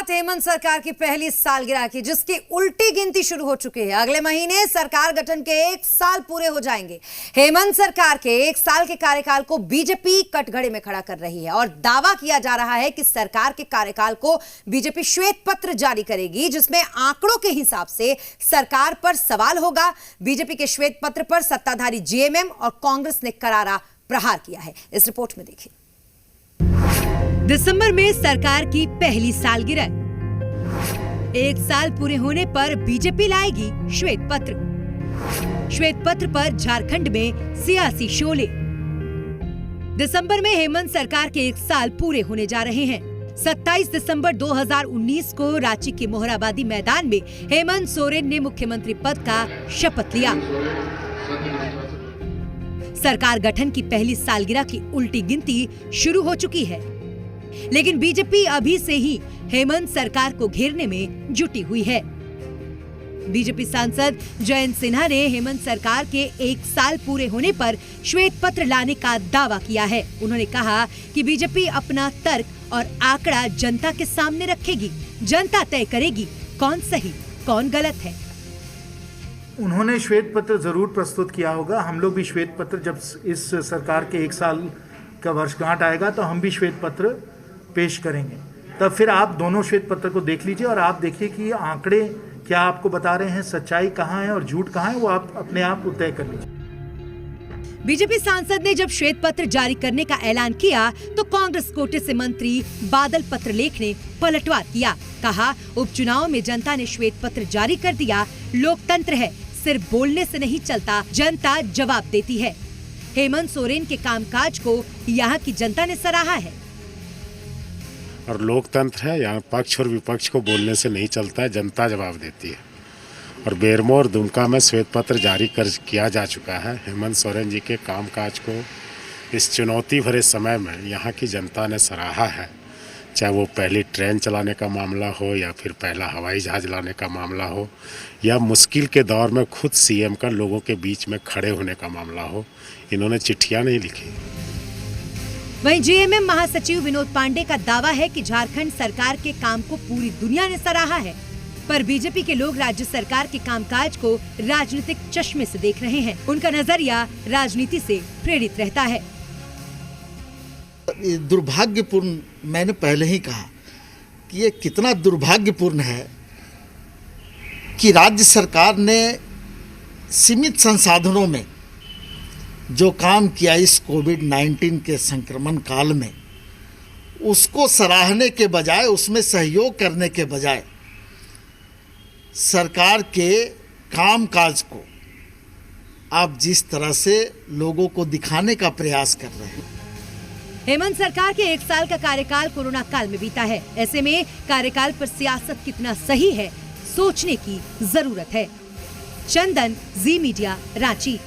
बात हेमंत सरकार की पहली सालगिरह की, जिसकी उल्टी गिनती शुरू हो चुकी है। अगले महीने सरकार गठन के 1 साल पूरे हो जाएंगे। हेमंत सरकार के 1 साल के कार्यकाल को बीजेपी कटघरे में खड़ा कर रही है और दावा किया जा रहा है कि सरकार के कार्यकाल को बीजेपी श्वेत पत्र जारी करेगी, जिसमें आंकड़ों के हिसाब से सरकार पर सवाल होगा। बीजेपी के श्वेत पत्र पर सत्ताधारी जेएमएम और कांग्रेस ने करारा प्रहार किया है। इस रिपोर्ट में देखिए। दिसंबर में सरकार की पहली सालगिरह, 1 साल पूरे होने पर बीजेपी लाएगी श्वेत पत्र। श्वेत पत्र पर झारखंड में सियासी शोले। दिसंबर में हेमंत सरकार के 1 साल पूरे होने जा रहे हैं। 27 दिसंबर 2019 को रांची के मोहराबादी मैदान में हेमंत सोरेन ने मुख्यमंत्री पद का शपथ लिया। सरकार गठन की पहली सालगिरह की उल्टी गिनती शुरू हो चुकी है, लेकिन बीजेपी अभी से ही हेमंत सरकार को घेरने में जुटी हुई है। बीजेपी सांसद जयंत सिन्हा ने हेमंत सरकार के 1 साल पूरे होने पर श्वेत पत्र लाने का दावा किया है। उन्होंने कहा कि बीजेपी अपना तर्क और आंकड़ा जनता के सामने रखेगी। जनता तय करेगी कौन सही कौन गलत है। उन्होंने श्वेत पत्र जरूर प्रस्तुत किया होगा। हम लोग भी श्वेत पत्र, जब इस सरकार के 1 साल का वर्षगांठ आएगा तो हम भी श्वेत पत्र पेश करेंगे। तब फिर आप दोनों श्वेत पत्र को देख लीजिए और आप देखिए कि आंकड़े क्या आपको बता रहे हैं, सच्चाई कहाँ है और झूठ कहाँ है, वो आप अपने आप तय कर लीजिए। बीजेपी सांसद ने जब श्वेत पत्र जारी करने का ऐलान किया तो कांग्रेस कोटे से मंत्री बादल पत्रलेख ने पलटवार किया। कहा, उपचुनाव में जनता ने श्वेत पत्र जारी कर दिया। लोकतंत्र है, सिर्फ बोलने से नहीं चलता, जनता जवाब देती है। हेमंत सोरेन के कामकाज को यहाँ की जनता ने सराहा है। और लोकतंत्र है, यहाँ पक्ष और विपक्ष को बोलने से नहीं चलता है, जनता जवाब देती है। और बेरमो और दुमका में श्वेत पत्र जारी किया जा चुका है। हेमंत सोरेन जी के कामकाज को इस चुनौती भरे समय में यहाँ की जनता ने सराहा है। चाहे वो पहली ट्रेन चलाने का मामला हो या फिर पहला हवाई जहाज लाने का मामला हो या मुश्किल के दौर में खुद सीएम का लोगों के बीच में खड़े होने का मामला हो, इन्होंने चिट्ठियाँ नहीं लिखी। वहीं जेएमएम महासचिव विनोद पांडे का दावा है कि झारखंड सरकार के काम को पूरी दुनिया ने सराहा है, पर बीजेपी के लोग राज्य सरकार के कामकाज को राजनीतिक चश्मे से देख रहे हैं। उनका नजरिया राजनीति से प्रेरित रहता है। दुर्भाग्यपूर्ण, मैंने पहले ही कहा कि ये कितना दुर्भाग्यपूर्ण है कि राज्य सरकार ने सीमित संसाधनों में जो काम किया इस कोविड-19 के संक्रमण काल में, उसको सराहने के बजाय, उसमें सहयोग करने के बजाय सरकार के कामकाज को आप जिस तरह से लोगों को दिखाने का प्रयास कर रहे हैं। हेमंत सरकार के 1 साल का कार्यकाल कोरोना काल में बीता है। ऐसे में कार्यकाल पर सियासत कितना सही है, सोचने की जरूरत है। चंदन, जी मीडिया, रांची।